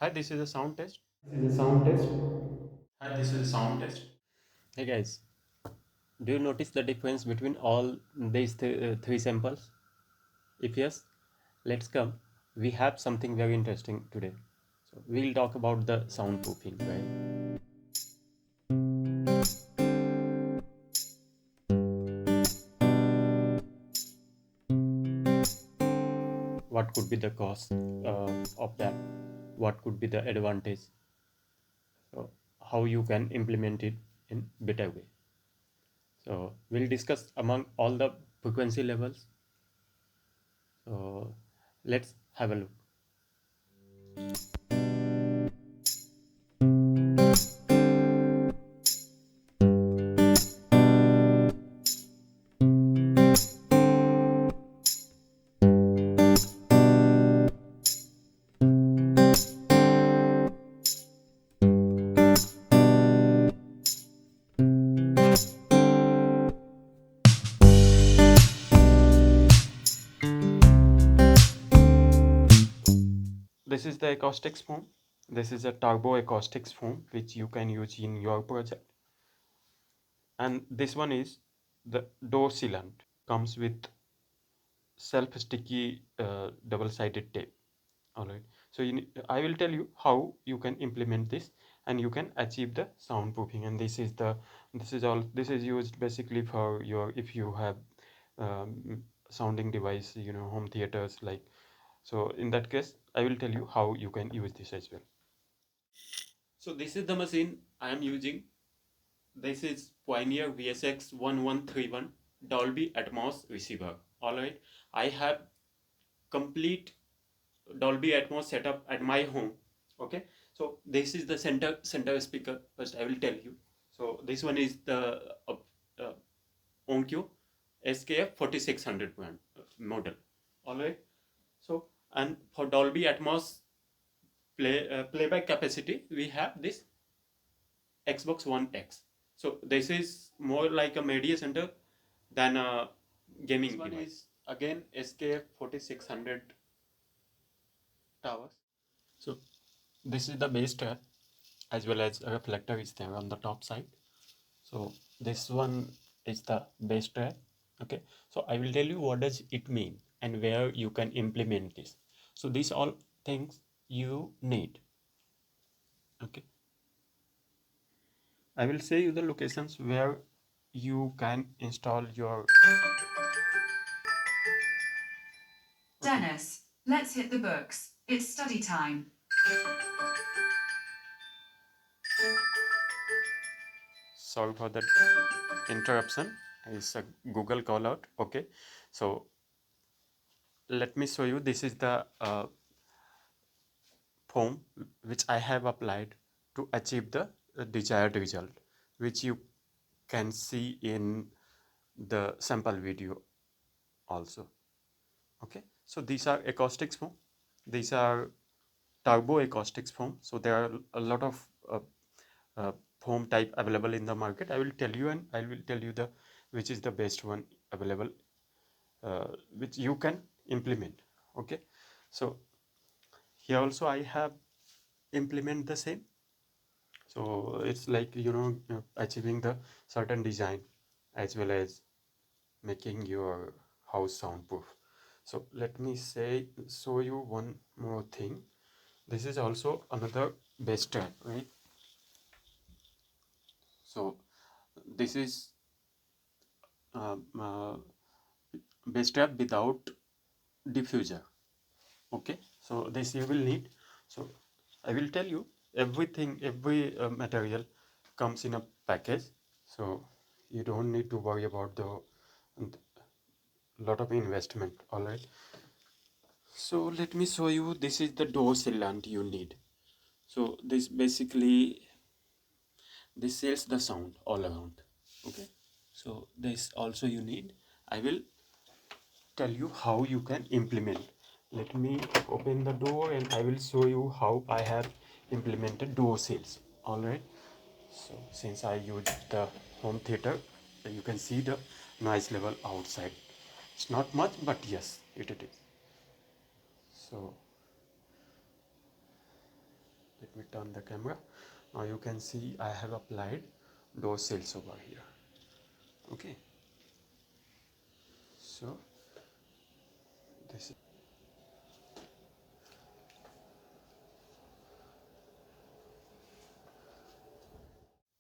Hi, this is a sound test. This is a sound test. Hi, this is a sound test. Hey guys, do you notice the difference between all these three samples? If yes, let's come. We have something very interesting today. So we'll talk about the soundproofing, right? What could be the cost of that? What could be the advantage? So how you can implement it in better way. So we'll discuss among all the frequency levels. So let's have a look. This is the acoustics foam. This is a turbo acoustics foam which you can use in your project. And this one is the door sealant. Comes with self-sticky double-sided tape. All right. So I will tell you how you can implement this and you can achieve the soundproofing. And this is used basically for your if you have sounding device, home theaters like. So in that case, I will tell you how you can use this as well. So this is the machine I am using. This is Pioneer VSX 1131 Dolby Atmos receiver. All right, I have complete Dolby Atmos setup at my home. Okay, so this is the center speaker. First, I will tell you. So this one is the uh, Onkyo SKF 4600 model. All right. So and for Dolby Atmos playback capacity, we have this Xbox One X. So this is more like a media center than a gaming this one device. Is again SKF 4600 towers. So this is the base track as well as a reflector is there on the top side. So this one is the base track. Okay. So I will tell you what does it mean and where you can implement this. So these all things you need. Okay. I will say you the locations where you can install your. Okay. Dennis, let's hit the books. It's study time. Sorry for that interruption. It's a Google call out. Okay. So let me show you. This is the foam which I have applied to achieve the desired result, which you can see in the sample video also. Okay. So these are acoustics foam. These are turbo acoustics foam. So there are a lot of uh, foam type available in the market. I will tell you and I will tell you the which is the best one available, which you can implement. Okay. So here also I have implement the same. So it's like achieving the certain design as well as making your house soundproof. So let me show you one more thing. This is also another base trap, right? So this is um, uh, base trap without diffuser. Okay, so this you will need. So I will tell you everything, every material comes in a package. So you don't need to worry about the lot of investment. All right. So let me show you. This is the door sealant you need. So this basically this seals the sound all around. Okay. So this also you need. I will tell you how you can implement. Let me open the door and I will show you how I have implemented door seals. All right. So since I use the home theater, you can see the noise level outside. It's not much, but yes, it is. So let me turn the camera. Now you can see I have applied door sills over here. Okay, so this is,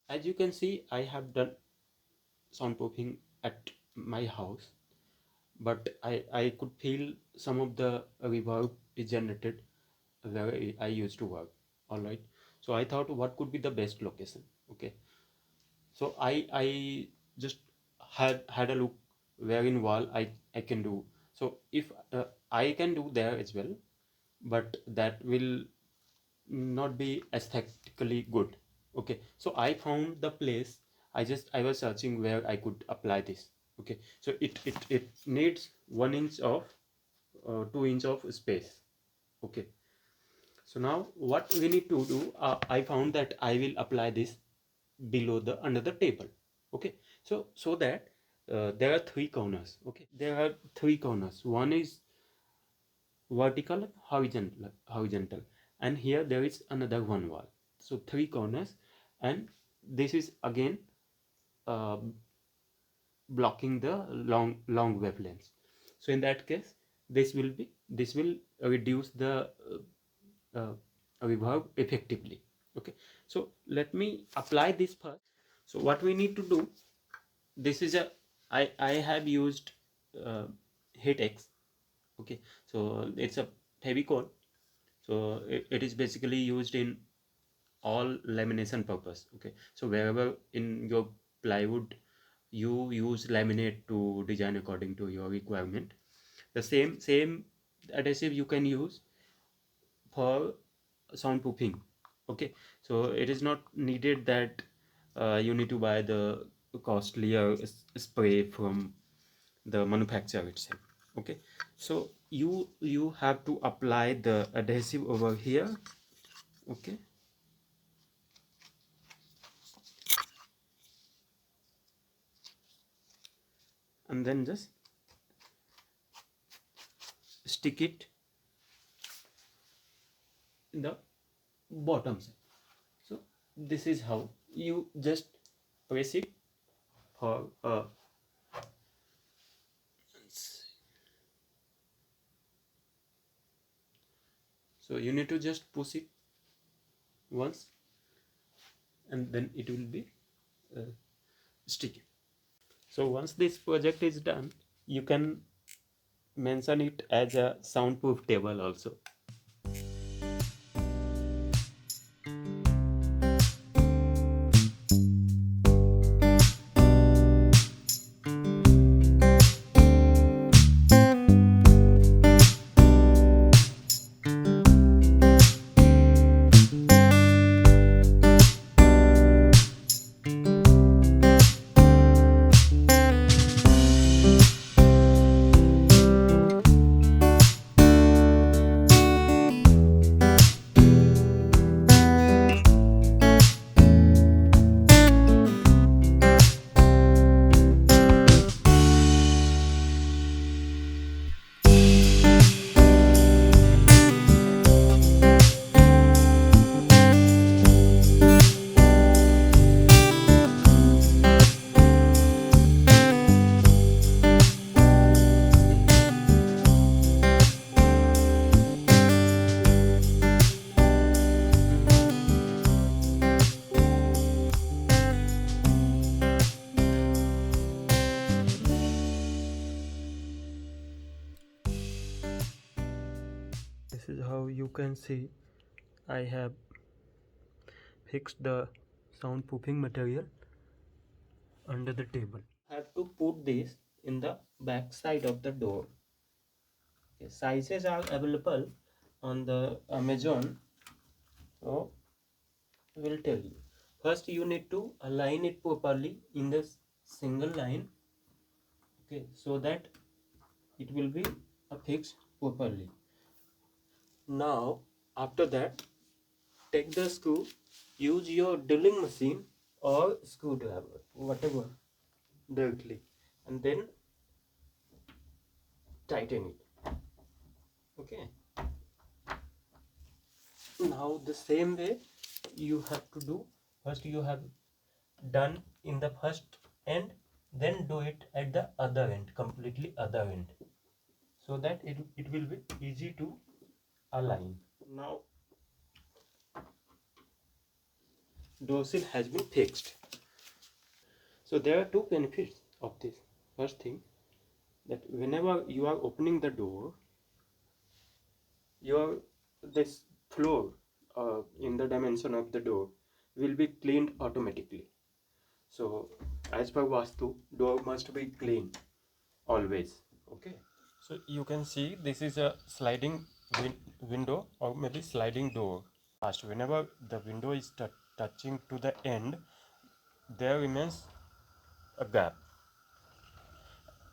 as you can see, I have done soundproofing at my house, but I could feel some of the reverb is generated where I used to work. All right, so I thought what could be the best location. Okay, so I just had a look where in wall I can do. So if I can do there as well, but that will not be aesthetically good. Okay, so I found the place. I was searching where I could apply this. Okay, so it needs 1 inch of 2 inch of space. Okay, so now what we need to do, I found that I will apply this below the under the table. Okay, so that there are three corners. Okay, there are three corners. One is vertical, horizontal, and here there is another one wall. So three corners, and this is again uh, blocking the long wavelengths. So in that case, this will reduce the uh, reverb effectively. Okay, so let me apply this first. So what we need to do, this is a I have used uh, Heatex. Okay, so it's a Fevicol. So it is basically used in all lamination purpose. Okay, so wherever in your plywood you use laminate to design according to your requirement, the same adhesive you can use for soundproofing. Okay, so it is not needed that you need to buy the costlier spray from the manufacturer itself. Okay, so you have to apply the adhesive over here. Okay, and then just stick it in the bottom side. So this is how you just press it for so you need to just push it once, and then it will be uh, sticky. So once this project is done, you can mention it as a soundproof table also. This is how you can see I have fixed the soundproofing material under the table. I have to put this in the back side of the door. Okay, sizes are available on the Amazon, so will tell you. First you need to align it properly in the single line. Okay, so that it will be affixed properly. Now after that, take the screw, use your drilling machine or screwdriver, whatever, directly, and then tighten it. Okay, Now the same way you have to do. First you have done in the first end, then do it at the other end, completely other end, so that it will be easy to align. Now door seal has been fixed. So there are two benefits of this. First thing, that whenever you are opening the door, your this floor in the dimension of the door will be cleaned automatically. So as per Vastu, door must be clean always. Okay. So you can see this is a sliding window or maybe sliding door. First, whenever the window is touching to the end, there remains a gap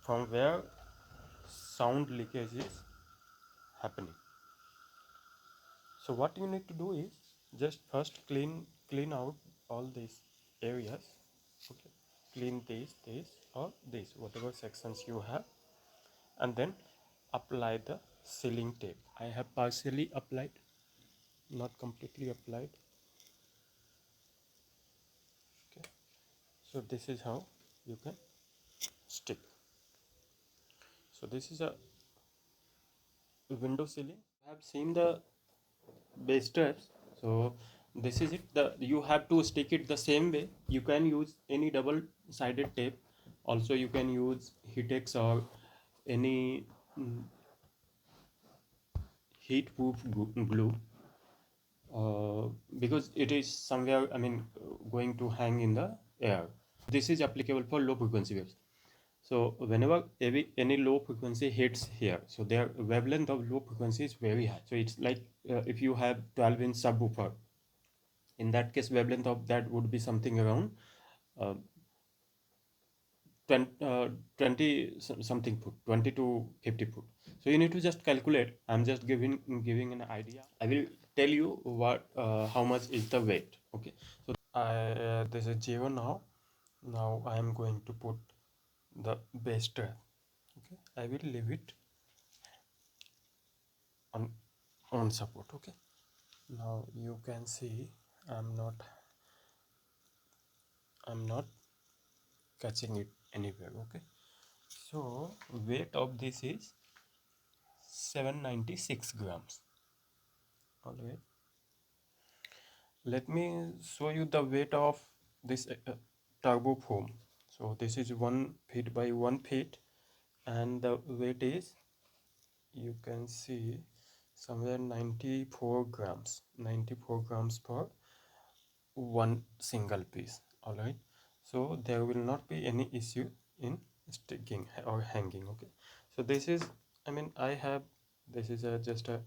from where sound leakage is happening. So what you need to do is just first clean out all these areas. Okay, clean this or this, whatever sections you have, and then apply the sealing tape. I have partially applied, not completely applied. Okay, so this is how you can stick. So this is a window sealing. I have seen the base straps. So this is it. You have to stick it the same way. You can use any double sided tape. Also you can use Heatex or any mm, heat proof glue, because it is somewhere, I mean, going to hang in the air. This is applicable for low frequency waves. So whenever any low frequency hits here, so their wavelength of low frequency is very high. So it's like if you have 12-inch subwoofer, in that case wavelength of that would be something around uh, 20 something foot, 20 to 50 foot. So you need to just calculate. I'm just giving an idea. I will tell you what how much is the weight. Okay, so this is 0 now. Now I am going to put the base strap. Okay, I will leave it on support. Okay, now you can see i'm not I'm not catching it anywhere. Okay, so weight of this is 796 grams. All right, let me show you the weight of this turbo foam. So this is 1 feet by 1 feet, and the weight is, you can see, somewhere 94 grams. 94 grams per one single piece. All right, so there will not be any issue in sticking or hanging. Okay, so this is, I mean, I have, this is just a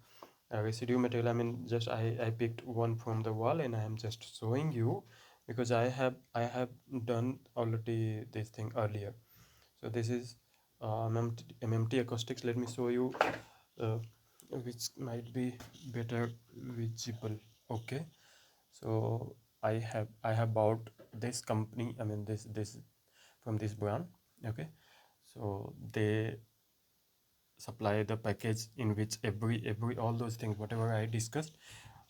residue material. I mean, just I picked one from the wall and I am just showing you, because I have done already this thing earlier. So this is MMT acoustics. Let me show you uh, which might be better visible. Okay, so I have bought this company, I mean this from this brand. Okay, so they supply the package in which every all those things whatever I discussed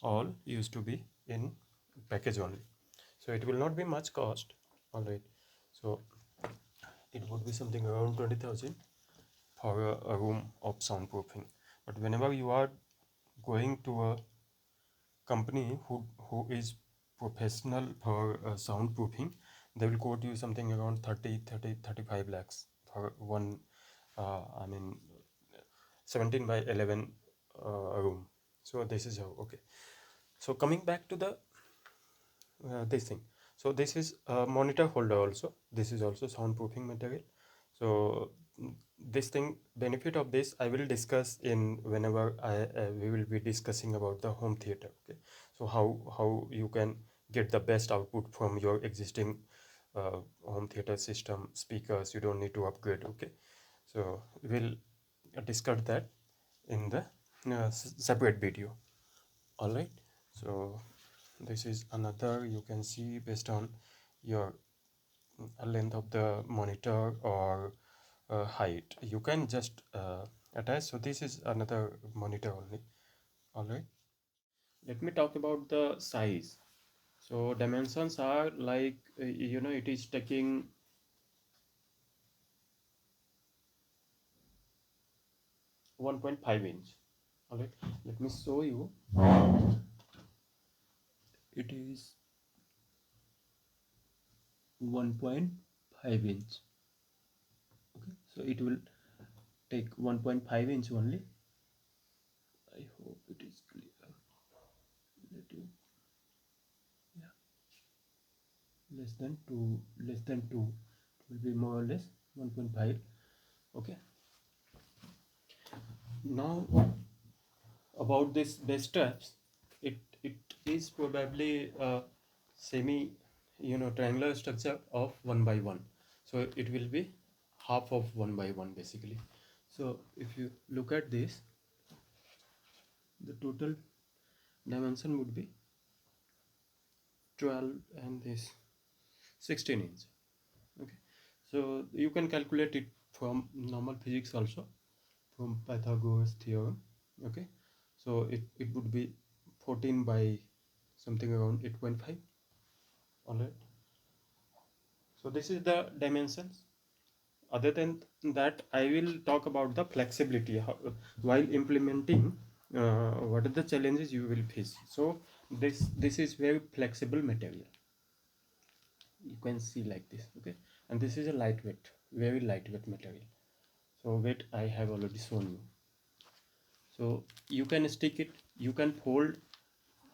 all used to be in package only. So it will not be much cost. All right, so it would be something around 20,000 for a room of soundproofing. But whenever you are going to a company who is professional for soundproofing, they will quote you something around 35 lakhs for one I mean 17 by 11 room. So this is how. Okay, so coming back to the this thing. So this is a monitor holder also. This is also soundproofing material. So this thing, benefit of this I will discuss in whenever we will be discussing about the home theater. Okay, so how you can get the best output from your existing home theater system speakers. You don't need to upgrade. Okay, so we'll discuss that in the separate video. All right, so this is another, you can see based on your length of the monitor or height, you can just attach. So this is another monitor only. All right, Let me talk about the size. So dimensions are like it is taking 1.5 inch. All right, let me show you. It is 1.5 inch. Okay, so it will take 1.5 inch only. I hope it is clear. Let you, yeah, less than 2 it will be more or less 1.5. Okay, now about this base straps, it is probably a semi triangular structure of 1 by 1, so it will be half of 1 by 1 basically. So if you look at this, the total dimension would be 12 and this 16 inch. Okay, so you can calculate it from normal physics also, from Pythagoras theorem. Okay, so it would be 14 by something around 8.5. All right, so this is the dimensions. Other than that, I will talk about the flexibility while implementing. What are the challenges you will face? So this is very flexible material. You can see like this. Okay, and this is a lightweight, very lightweight material. So weight I have already shown you. So you can stick it, you can fold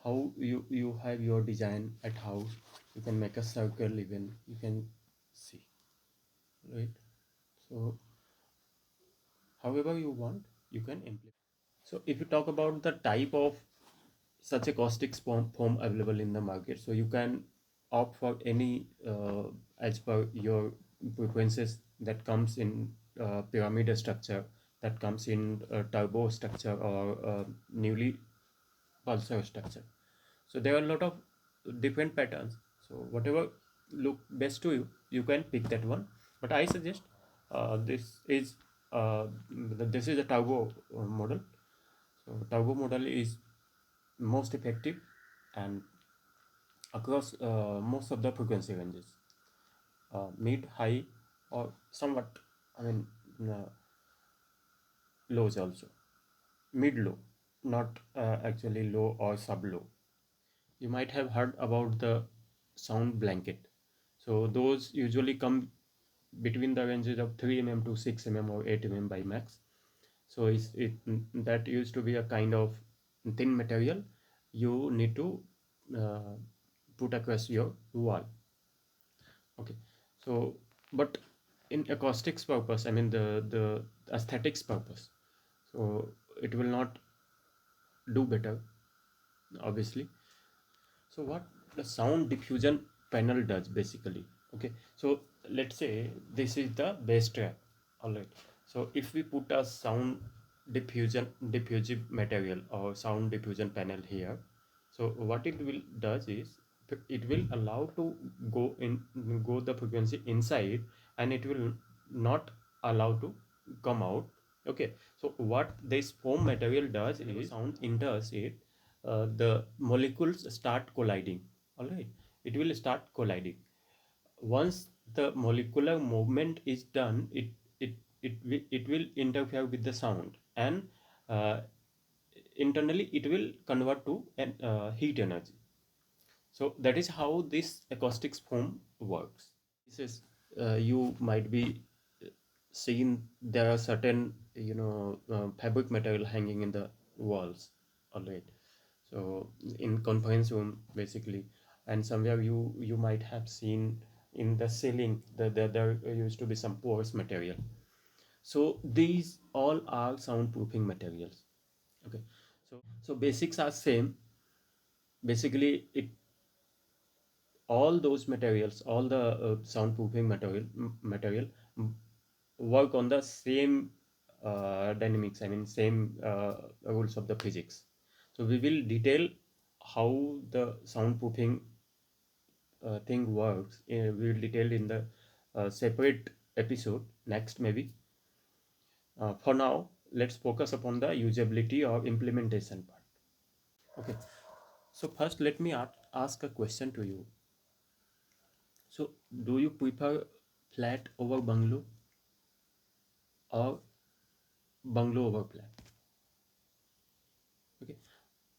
how you have your design at house. You can make a circle, even you can see, right? So however you want, you can implement. So if you talk about the type of such a caustic foam available in the market, so you can opt for any as per your preferences, that comes in pyramid structure, that comes in turbo structure, or newly pulsar structure. So there are a lot of different patterns. So whatever look best to you, you can pick that one. But I suggest uh, this is a turbo model. So turbo model is most effective and across most of the frequency ranges, mid, high, or somewhat. I mean, uh, lows also, mid low, not actually low or sub low. You might have heard about the sound blanket. So those usually come between the ranges of 3 mm to 6 mm or 8 mm by max. So that used to be a kind of thin material you need to uh, put across your wall. Okay, so but in acoustics purpose, I mean the aesthetics purpose, so it will not do better, obviously. So what the sound diffusion panel does basically. Okay, so let's say this is the bass track. All right, so if we put a sound diffusive material or sound diffusion panel here, so what it will does is it will allow to go the frequency inside, and it will not allow to come out. Okay, so what this foam material does is sound enters it, the molecules start colliding. All right, it will start colliding. Once the molecular movement is done, it will interfere with the sound, and uh, internally it will convert to an heat energy. So that is how this acoustics foam works. This is you might be seen, there are certain fabric material hanging in the walls. All right, so in conference room basically, and somewhere you might have seen in the ceiling there used to be some porous material. So these all are soundproofing materials. Okay, so basics are same. Basically it all those materials, all the soundproofing material work on the same dynamics. I mean, same rules of the physics. So we will detail how the soundproofing thing works. We will detail in the separate episode next maybe. For now, let's focus upon the usability or implementation part. Okay. So first, let me ask a question to you. So, do you prefer flat over bungalow or bungalow over flat? Okay.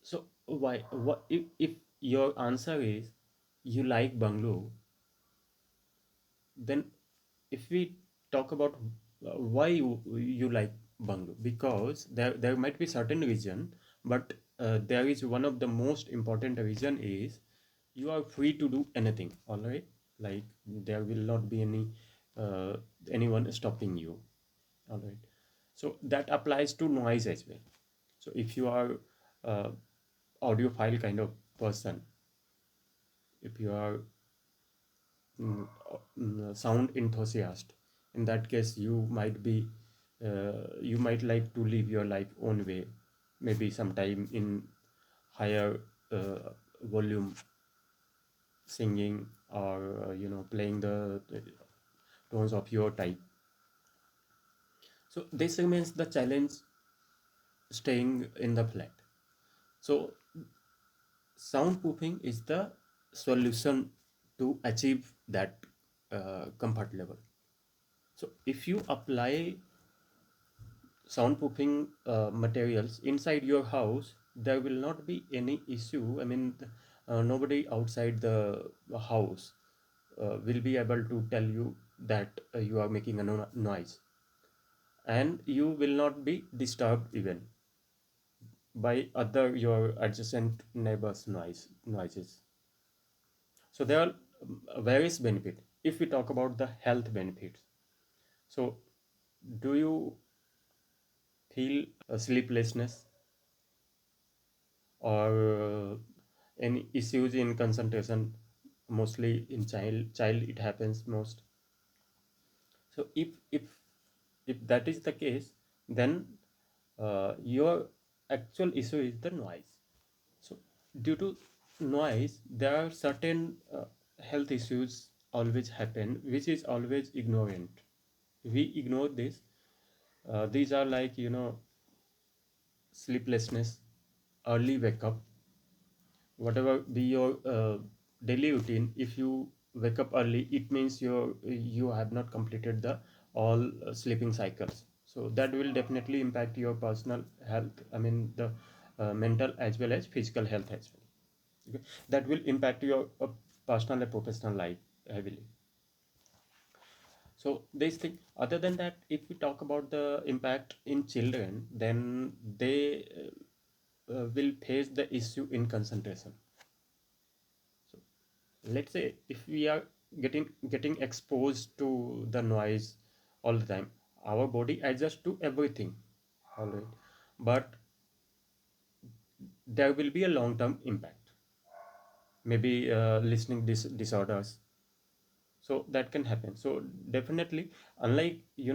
So why? What if your answer is you like bungalow, then if we talk about why you like bungalow, because there might be certain reason, but there is one of the most important reason is you are free to do anything. All right, like there will not be uh, anyone stopping you. All right, so that applies to noise as well. So if you are uh, audiophile kind of person, if you are sound enthusiast, in that case you might like to live your life own way, maybe sometime in higher volume singing, or playing the tones of your type. So this remains the challenge, staying in the flat. So soundproofing is the solution to achieve that comfort level. So if you apply soundproofing materials inside your house, there will not be any issue. I mean, nobody outside the house will be able to tell you that you are making a noise, and you will not be disturbed even by other your adjacent neighbors' noises. So there are various benefits. If we talk about the health benefits, so do you feel sleeplessness or any issues in concentration? Mostly in child it happens most. So if that is the case, then your actual issue is the noise. So due to noise, there are certain health issues always happen, which is always ignorant. We ignore this. These are like sleeplessness, early wake up, whatever be your daily routine. If you wake up early, it means you have not completed the all sleeping cycles. So that will definitely impact your personal health. I mean the mental as well as physical health as well. Okay? That will impact your personal and professional life heavily. So this thing. Other than that, if we talk about the impact in children, then they will face the issue in concentration. So let's say if we are getting exposed to the noise all the time, our body adjusts to everything. All right, but there will be a long term impact, maybe listening disorders. So that can happen. So definitely, unlike we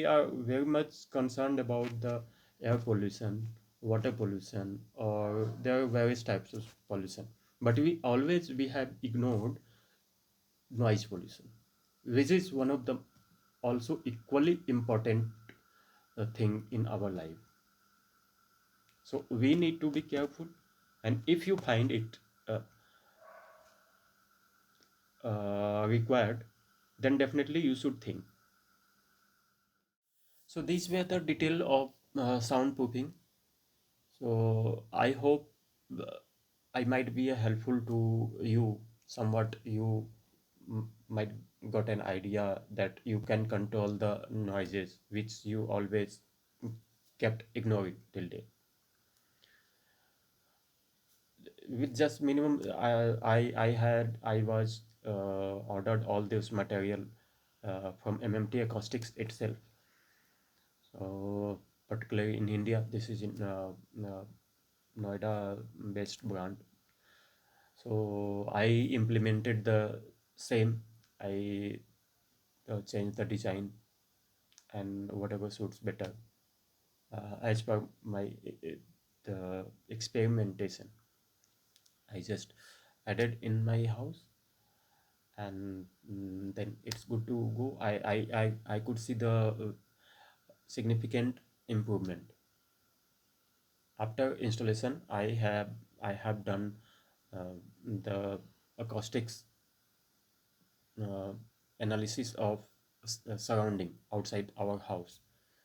are very much concerned about the air pollution, water pollution, or there are various types of pollution, but we have ignored noise pollution, which is one of the also equally important thing in our life. So we need to be careful, and if you find it uh, required, then definitely you should think. So these were the detail of soundproofing. So I hope uh, I might be helpful to you. Somewhat you might got an idea that you can control the noises which you always kept ignoring till date. With just minimum, I was ordered all this material from MMT Acoustics itself. So particularly in India, this is in Noida based brand. So I implemented the same. I changed the design and whatever suits better as per my the experimentation. I just added in my house, and then it's good to go. I could see the significant improvement. After installation, I have done the acoustics uh, analysis of surrounding outside our house.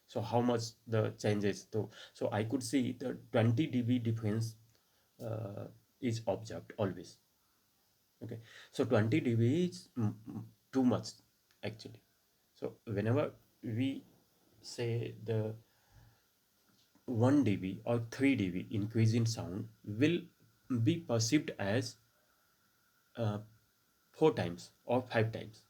So how much the changes, so I could see the 20 dB difference is observed always. Okay, so 20 dB is too much actually. So whenever we say the 1 dB or 3 dB increase in sound will be perceived as uh, 4 times or 5 times.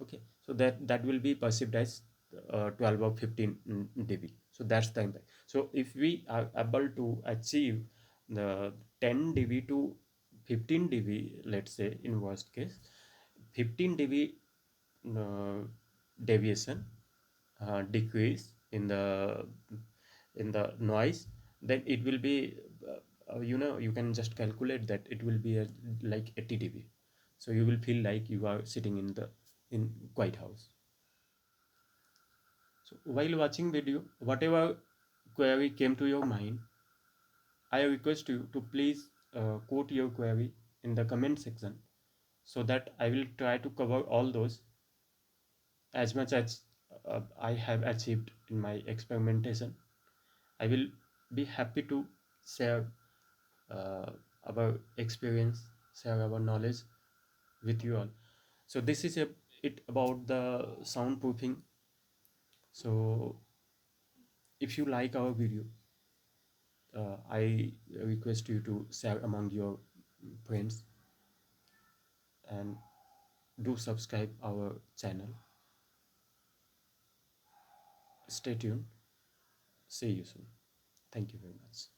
Okay, so that will be perceived as 12 or 15 dB. So that's the impact. So if we are able to achieve the 10 dB to 15 dB, let's say in worst case 15 dB uh, deviation decrease in the noise, then it will be you can just calculate that it will be like 80 dB. So you will feel like you are sitting in quiet house. So while watching video, whatever query came to your mind, I request you to please quote your query in the comment section, so that I will try to cover all those as much as I have achieved in my experimentation. I will be happy to share uh, our experience, share our knowledge with you all. So this is it about the soundproofing. So if you like our video, I request you to share among your friends and do subscribe our channel. Stay tuned. See you soon. Thank you very much.